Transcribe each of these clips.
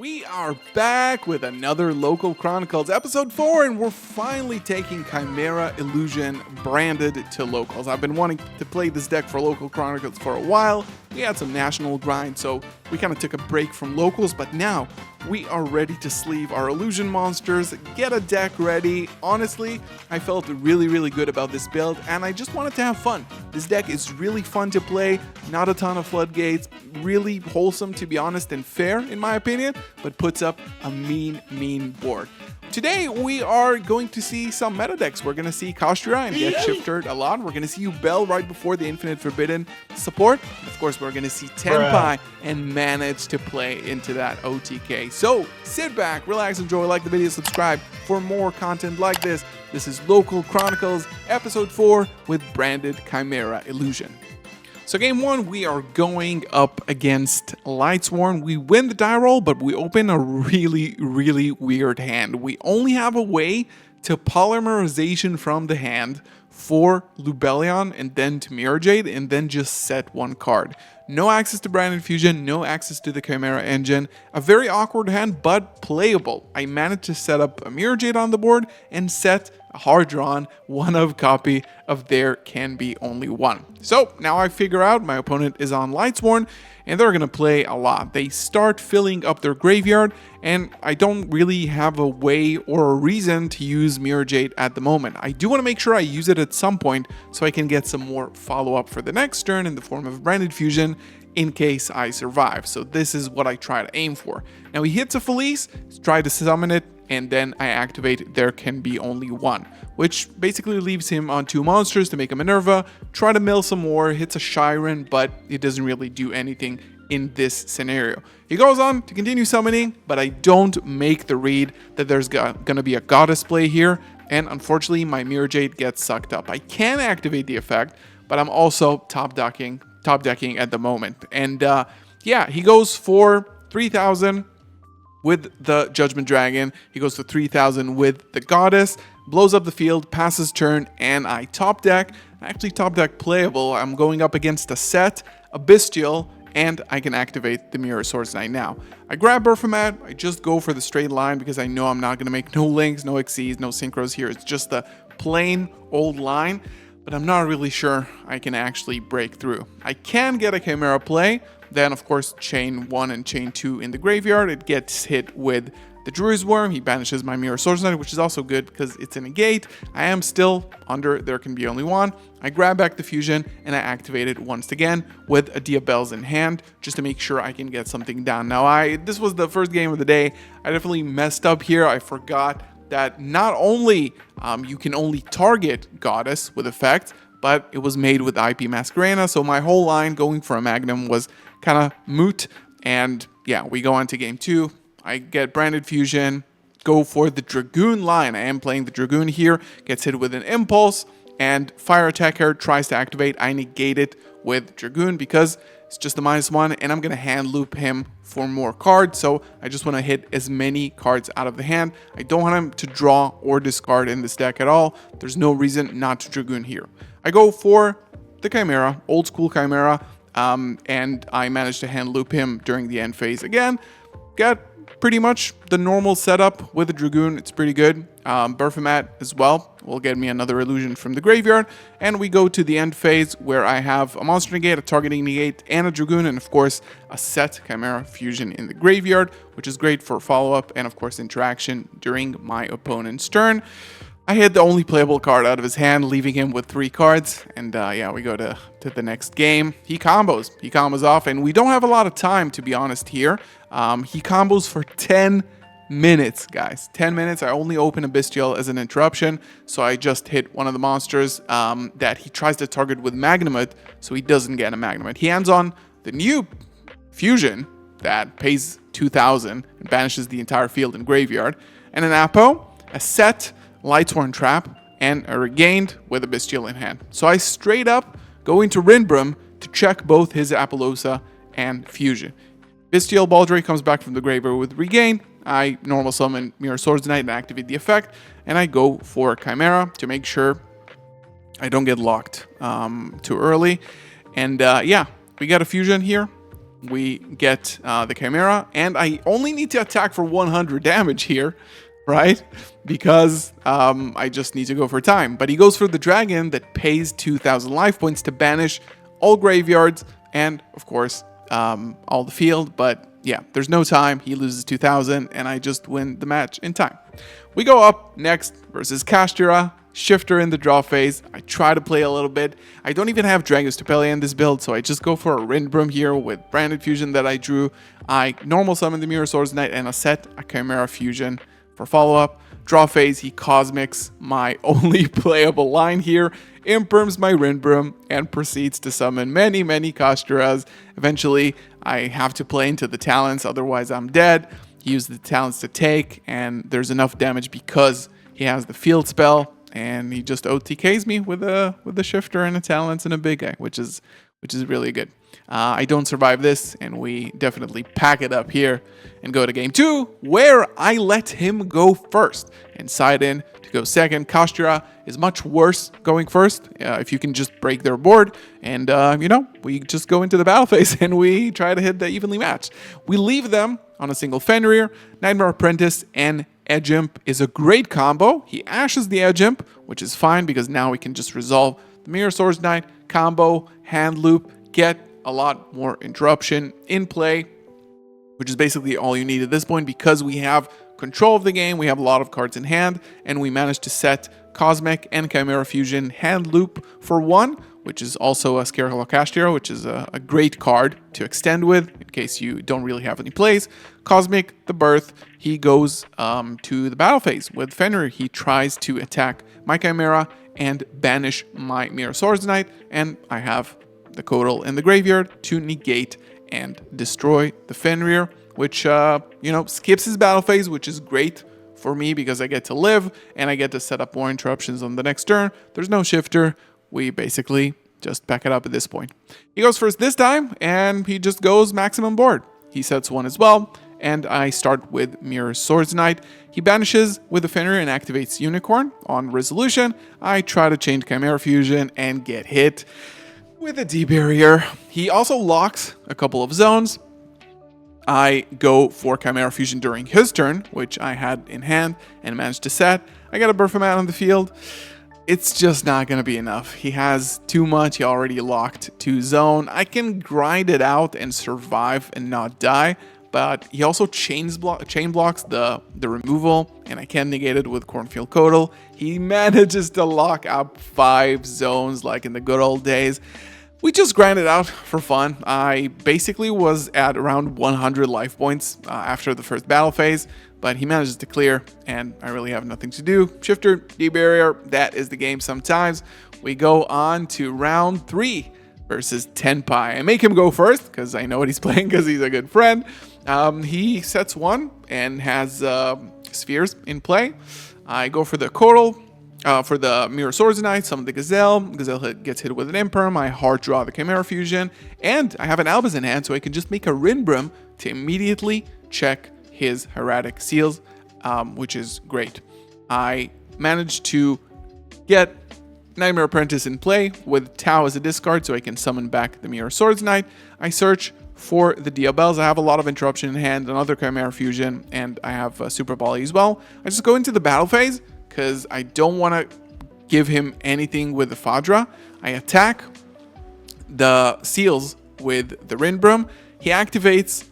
We are back with another Local Chronicles episode 4, and we're finally taking Chimera Illusion branded to locals. I've been wanting to play this deck for Local Chronicles for a while. We had some national grind, so we kind of took a break from locals, but now we are ready to sleeve our illusion monsters, get a deck ready. Honestly, I felt really good about this build, and I just wanted to have fun. This deck is really fun to play, not a ton of floodgates, really wholesome to be honest, and fair in my opinion, but puts up a mean board. Today we are going to see some meta decks. We're going to see Kashira and get shifted a lot. We're going to see Ubel right before the Infinite Forbidden support. Of course, we're going to see Tenpai and manage to play into that OTK. So sit back, relax, enjoy, like the video, subscribe for more content like this. This is Local Chronicles episode 4 with branded Chimera Illusion. So game 1, we are going up against Lightsworn. We win the die roll, but we open a really weird hand. We only have a way to polymerization from the hand for Lubellion and then to Mirror Jade and then just set one card. No access to Branded Fusion, no access to the Chimera engine. A very awkward hand, but playable. I managed to set up a Mirror Jade on the board and set a hard drawn one of copy of There Can Be Only One. So now I figure out my opponent is on Lightsworn and they're going to play a lot. They start filling up their graveyard and I don't really have a way or a reason to use Mirror Jade at the moment. I do want to make sure I use it at some point so I can get some more follow-up for the next turn in the form of Branded Fusion in case I survive. So this is what I try to aim for. Now he hits a Felice, try to summon it, and then I activate There Can Be Only One, which basically leaves him on 2 monsters to make a Minerva, try to mill some more, hits a Shiren, but it doesn't really do anything in this scenario. He goes on to continue summoning, but I don't make the read that there's gonna be a Goddess play here, and unfortunately my Mirror Jade gets sucked up. I can activate the effect, but I'm also top decking at the moment. And yeah, he goes for 3,000 with the Judgment Dragon. He goes for 3,000 with the Goddess, blows up the field, passes turn, and I top deck. Actually top deck playable. I'm going up against a set, a Bestial, and I can activate the Mirror Swords Knight now. I grab Berfomat, I just go for the straight line because I know I'm not going to make no links, no XCs, no synchros here. It's just the plain old line, but I'm not really sure I can actually break through. I can get a Chimera play, then of course chain 1 and chain 2 in the graveyard. It gets hit with the Druid's Worm. He banishes my Mirror Swords Knight, which is also good because it's a negate. I am still under There Can Be Only One. I grab back the fusion and I activate it once again with a Diabell's in hand just to make sure I can get something down. Now this was the first game of the day. I definitely messed up here. I forgot that not only you can only target Goddess with effect, but it was made with IP Masquerena, so my whole line going for a Magnum was kind of moot. And yeah, we go on to game 2. I get Branded Fusion, go for the Dragoon line. I am playing the Dragoon here, gets hit with an Impulse, and Fire Attacker tries to activate. I negate it with Dragoon because it's just a -1, and I'm going to hand loop him for more cards, so I just want to hit as many cards out of the hand. I don't want him to draw or discard in this deck at all. There's no reason not to Dragoon here. I go for the Chimera, old school Chimera, and I managed to hand loop him during the end phase again. Get pretty much the normal setup with the Dragoon. It's pretty good. Berfomat as well will get me another illusion from the graveyard. And we go to the end phase where I have a monster negate, a targeting negate, and a Dragoon, and of course a set Chimera Fusion in the graveyard, which is great for follow-up and of course interaction during my opponent's turn. I hit the only playable card out of his hand, leaving him with 3 cards. And yeah, we go to the next game. He combos off, and we don't have a lot of time, to be honest, here. He combos for 10 minutes, guys. 10 minutes. I only open a Bestial as an interruption, so I just hit one of the monsters that he tries to target with Magnamut, so he doesn't get a Magnamut. He hands on the new Fusion that pays 2,000 and banishes the entire field and graveyard, and an Apo, a set Lightsworn Trap, and a Regained with a Bestial in hand. So I straight up go into Rinbrum to check both his Apollousa and Fusion. Bestial Baldray comes back from the graveyard with Regain. I normal summon Mirror Swords Knight and activate the effect, and I go for Chimera to make sure I don't get locked too early. And yeah, we got a Fusion here. we get the Chimera, and I only need to attack for 100 damage here, right? Because I just need to go for time. But he goes for the dragon that pays 2,000 life points to banish all graveyards and, of course, all the field. But yeah, there's no time. He loses 2,000, and I just win the match in time. We go up next versus Chimera. Shifter in the draw phase. I try to play a little bit. I don't even have Dragos to Pele in this build, so I just go for a Rindbrum here with Branded Fusion that I drew. I normal summon the Mirror Swords Knight and I set a Chimera Fusion for follow-up. Draw phase, he Cosmics my only playable line here, imperms my Rindbrum, and proceeds to summon many, many Chimeras. Eventually, I have to play into the talents, otherwise I'm dead. He used the talents to take, and there's enough damage because he has the field spell. And he just OTKs me with a shifter and a talents and a big guy, which is really good. I don't survive this, and we definitely pack it up here and go to game 2, where I let him go first and side in to go second. Chimera is much worse going first if you can just break their board, and we just go into the battle phase and we try to hit the evenly matched. We leave them on a single Fenrir, Nightmare Apprentice, and Edge Imp is a great combo. He ashes the Edge Imp, which is fine because now we can just resolve the Mirror Swords Knight, combo, hand loop, get a lot more interruption in play, which is basically all you need at this point because we have control of the game, we have a lot of cards in hand, and we managed to set Cosmic and Chimera Fusion hand loop for 1, which is also a Scarecrow Cashtira, which is a great card to extend with in case you don't really have any plays. Cosmic, the Birth, he goes to the battle phase with Fenrir. He tries to attack my Chimera and banish my Mirror Swords Knight, and I have the Kotal in the graveyard to negate and destroy the Fenrir, which skips his battle phase, which is great for me because I get to live and I get to set up more interruptions on the next turn. There's no shifter. We basically just pack it up at this point. He goes first this time, and he just goes maximum board. He sets 1 as well, and I start with Mirror Swords Knight. He banishes with the Fenrir and activates Unicorn. On resolution, I try to change Chimera Fusion and get hit with a D-Barrier. He also locks a couple of zones. I go for Chimera Fusion during his turn, which I had in hand and managed to set. I got a Berthamat on the field. It's just not going to be enough. He has too much. He already locked 2 zone. I can grind it out and survive and not die, but he also chain blocks the removal, and I can negate it with Cornfield Kotal. He manages to lock up 5 zones like in the good old days. We just grinded out for fun. I basically was at around 100 life points after the first battle phase, but he manages to clear, and I really have nothing to do. Shifter, D-Barrier, that is the game sometimes. We go on to round 3 versus Tenpai. I make him go first because I know what he's playing because he's a good friend. He sets 1 and has spheres in play. I go for the Kotal. For the Mirror Swords Knight, summon the Gazelle. Gazelle gets hit with an Imperm. I hard draw the Chimera Fusion. And I have an Albus in hand, so I can just make a Rindbrum to immediately check his Hieratic Seals, which is great. I managed to get Nightmare Apprentice in play with Tau as a discard, so I can summon back the Mirror Swords Knight. I search for the Diabels. I have a lot of interruption in hand, another Chimera Fusion, and I have Super Volley as well. I just go into the battle phase, because I don't want to give him anything with the Fadra. I attack the Seals with the Rindbrum. He activates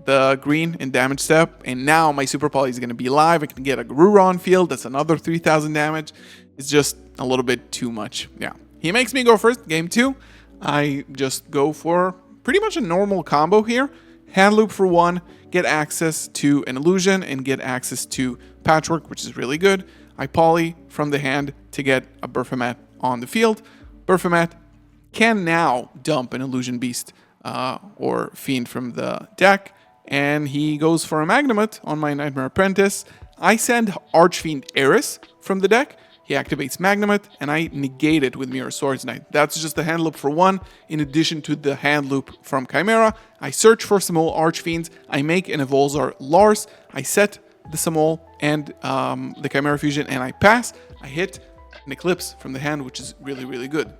the green in damage step, and now my Super Poly is going to be live. I can get a Garura on field. That's another 3,000 damage. It's just a little bit too much. Yeah. He makes me go first. Game 2. I just go for pretty much a normal combo here. Hand loop for 1, get access to an illusion, and get access to Patchwork, which is really good. I poly from the hand to get a Berthamat on the field. Berthamat can now dump an Illusion Beast or Fiend from the deck, and he goes for a Magnamut on my Nightmare Apprentice. I send Archfiend Eris from the deck. He activates Magnamut, and I negate it with Mirror Swords Knight. That's just the hand loop for 1, in addition to the hand loop from Chimera. I search for some more Archfiends. I make an Evolzar Lars. I set the Samol and the Chimera Fusion, and I pass. I hit an Eclipse from the hand, which is really, really good.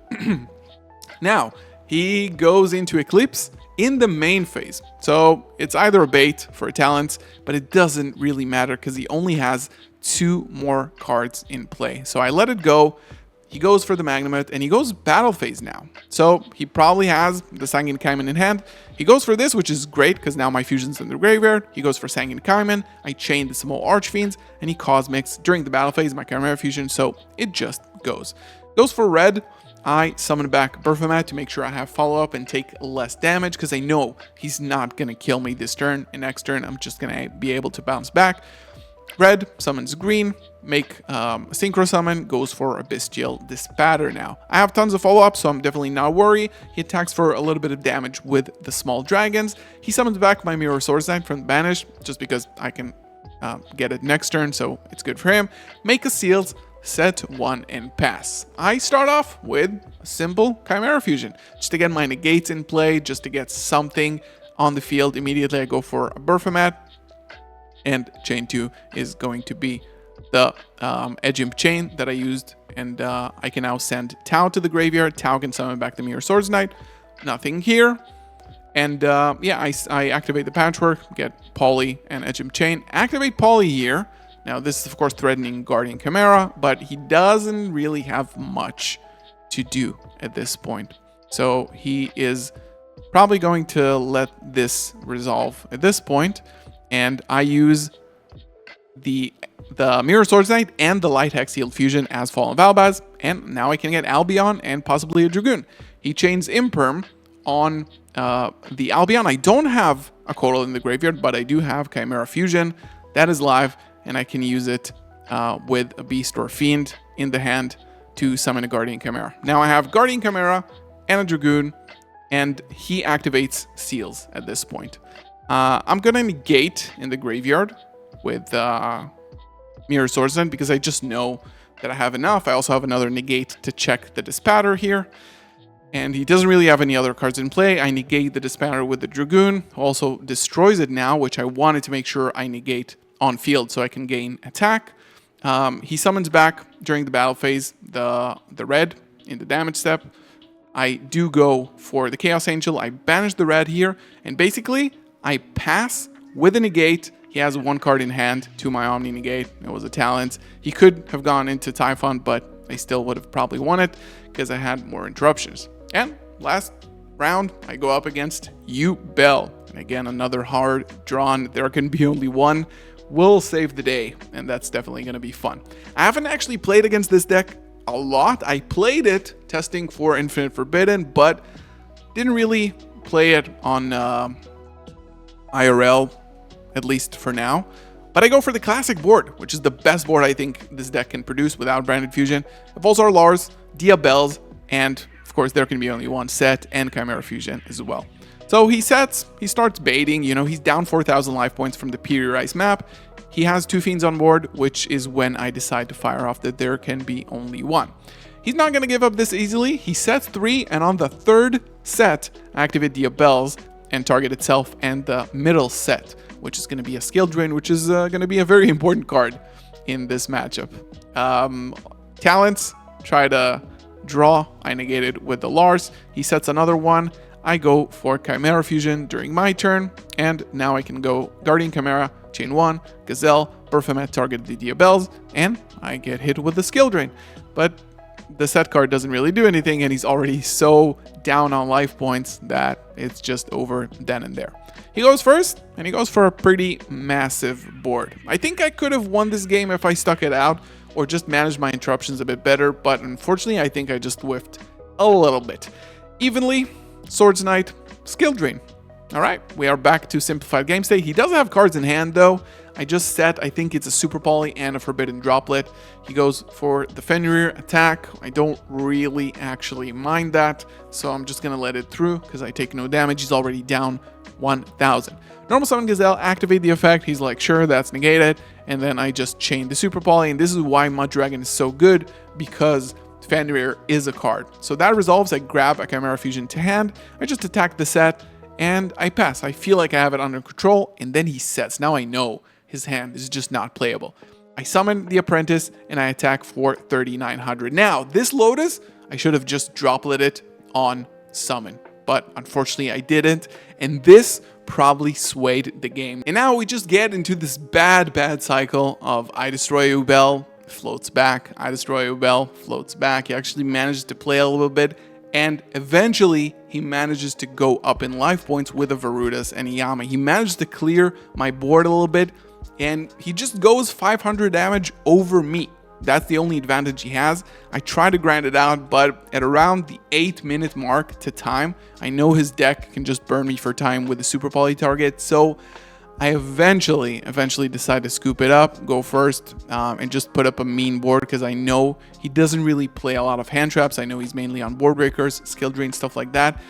Now, he goes into Eclipse in the main phase. So it's either a bait for a talent, but it doesn't really matter because he only has 2 more cards in play. So I let it go. He goes for the Magnumite, and he goes battle phase now. So he probably has the Sanguine Kaiman in hand. He goes for this, which is great because now my fusion's in the graveyard. He goes for Sanguine Kaiman. I chain the small Archfiends, and he Cosmics during the battle phase, my Chimera fusion, so it just goes. Goes for red. I summon back Berthamat to make sure I have follow-up and take less damage because I know he's not going to kill me this turn. And next turn, I'm just going to be able to bounce back. Red summons green, make a Synchro Summon, goes for a Bestial Dispatter now. I have tons of follow-up, so I'm definitely not worried. He attacks for a little bit of damage with the small dragons. He summons back my Mirror Swords Knight from the Banish, just because I can get it next turn, so it's good for him. Make a Seals, set 1, and pass. I start off with a simple Chimera Fusion, just to get my negates in play, just to get something on the field. Immediately I go for a Berthamat, and chain 2 is going to be the Edge Imp chain that I used, and I can now send Tau to the graveyard. Tau can summon back the Mirror Swords Knight. Nothing here. And yeah, I activate the Patchwork, get Poly and Edge Imp chain. Activate Poly here. Now this is of course threatening Guardian Chimera, but he doesn't really have much to do at this point. So he is probably going to let this resolve at this point. And I use the Mirror Swords Knight and the Light Hex Healed Fusion as Fallen Valbaz, and now I can get Albion and possibly a Dragoon. He chains Imperm on the Albion. I don't have a Coral in the graveyard, but I do have Chimera Fusion. That is live, and I can use it with a Beast or Fiend in the hand to summon a Guardian Chimera. Now I have Guardian Chimera and a Dragoon, and he activates Seals at this point. I'm gonna negate in the graveyard with Mirror Swords Knight because I just know that I have enough. I also have another negate to check the Dispatter here. And he doesn't really have any other cards in play. I negate the Dispatter with the Dragoon. Also destroys it now, which I wanted to make sure I negate on field so I can gain attack. He summons back during the battle phase the red in the damage step. I do go for the Chaos Angel. I banish the red here. And basically, I pass with a negate. He has 1 card in hand to my Omni negate. It was a talent. He could have gone into Typhon, but I still would have probably won it because I had more interruptions. And last round, I go up against Bell. And again, another hard drawn. There can be only one. Will save the day, and that's definitely going to be fun. I haven't actually played against this deck a lot. I played it testing for Infinite Forbidden, but didn't really play it on IRL, at least for now. But I go for the classic board, which is the best board I think this deck can produce without Branded Fusion. Volzar Lars, Diabells, and of course there can be only one set, and Chimera Fusion as well. So he sets, he starts baiting, you know, he's down 4,000 life points from the Periodize map. He has 2 Fiends on board, which is when I decide to fire off that there can be only one. He's not going to give up this easily. He sets 3, and on the 3rd set, activate Diabells and target itself and the middle set, which is going to be a Skill Drain, which is going to be a very important card in this matchup. Talents, try to draw. I negate it with the Lars. He sets another one. I go for Chimera Fusion during my turn, and now I can go Guardian Chimera, Chain 1, Gazelle, Berthamat, target the Diabells, and I get hit with the Skill Drain. But the set card doesn't really do anything, and he's already so down on life points that it's just over then and there. He goes first, and he goes for a pretty massive board. I think I could have won this game if I stuck it out, or just managed my interruptions a bit better, but unfortunately I think I just whiffed a little bit. Evenly, Swords Knight, Skill Drain. Alright, we are back to simplified game state. He does have cards in hand though. I just set, I think it's a Super Poly and a Forbidden Droplet. He goes for the Fenrir attack. I don't really actually mind that, so I'm just going to let it through because I take no damage. He's already down 1,000. Normal Summon Gazelle, activate the effect. He's like, sure, that's negated. And then I just chain the Super Poly, and this is why Mud Dragon is so good, because Fenrir is a card. So that resolves. I grab a Chimera Fusion to hand. I just attack the set, and I pass. I feel like I have it under control, and then he sets. Now I know his hand is just not playable. I summon the Apprentice, and I attack for 3,900. Now, this Lotus, I should have just droplet it on summon. But unfortunately I didn't, and this probably swayed the game. And now we just get into this bad cycle of I destroy Ubel, floats back, I destroy Ubel, floats back. He actually manages to play a little bit, and eventually he manages to go up in life points with a Varudas and Yama. He managed to clear my board a little bit, and he just goes 500 damage over me. That's the only advantage he has. I try to grind it out, but at around the 8-minute mark to time, I know his deck can just burn me for time with the super poly target, so I eventually decide to scoop it up, go first, and just put up a mean board because I know he doesn't really play a lot of hand traps. I know he's mainly on board breakers, skill drain, stuff like that.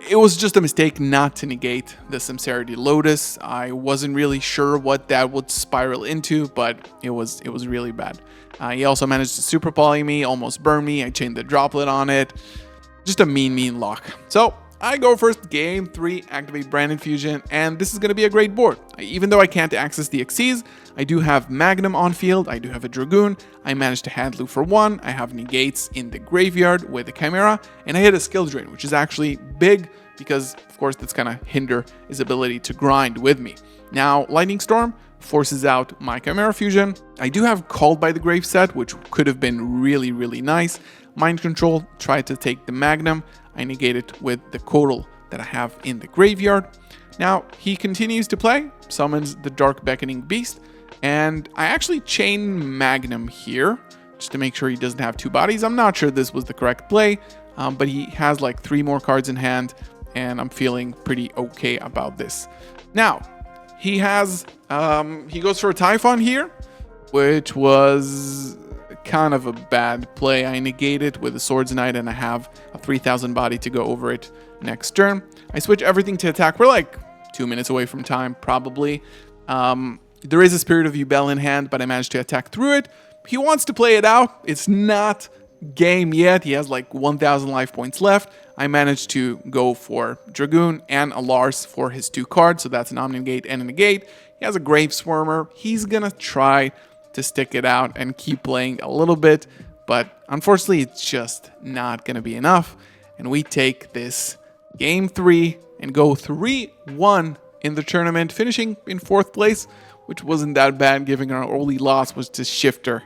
It was just a mistake not to negate the Sincerity Lotus. I wasn't really sure what that would spiral into, but it was really bad. He also managed to super poly me, almost burn me. I chained the droplet on it. Just a mean lock. So I go first, game 3, activate Brand Infusion, and this is going to be a great board. Even though I can't access the Xyz, I do have Magnum on field, I do have a Dragoon, I managed to hand loop for 1, I have negates in the graveyard with the Chimera, and I hit a skill drain, which is actually big because, of course, that's going to hinder his ability to grind with me. Now, Lightning Storm forces out my Chimera Fusion. I do have Called by the Grave set, which could have been really nice. Mind Control, tried to take the Magnum. I negate it with the Kotal that I have in the graveyard. Now, he continues to play, summons the Dark Beckoning Beast, and I actually chain Magnum here, just to make sure he doesn't have 2 bodies. I'm not sure this was the correct play, but he has like 3 more cards in hand, and I'm feeling pretty okay about this. Now, he has, he goes for a Typhon here, which was kind of a bad play. I negate it with a Swords Knight, and I have a 3000 body to go over it next turn. I switch everything to attack. We're like 2 minutes away from time, probably. There is a Spirit of Ubel in hand, but I managed to attack through it. He wants to play it out. It's not game yet. He has like 1000 life points left. I managed to go for Dragoon and a Lars for his 2 cards, so that's an Omni-Negate and a Negate. He has a Grave Swarmer. He's gonna try to stick it out and keep playing a little bit, but unfortunately it's just not gonna be enough, and we take this game 3 and go 3-1 in the tournament, finishing in 4th place, which wasn't that bad given our only loss was to Shifter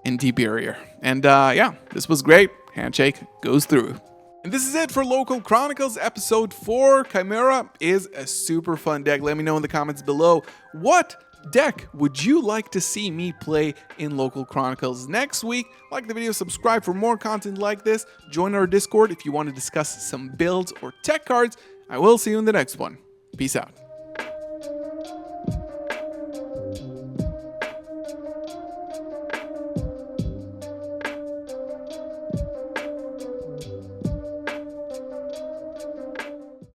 and D-Barrier. And yeah, this was great. Handshake goes through. And this is it for Local Chronicles episode 4. Chimera is a super fun deck. Let me know in the comments below, what deck would you like to see me play in Local Chronicles next week? Like the video, subscribe for more content like this. Join our Discord if you want to discuss some builds or tech cards. I will see you in the next one. Peace out.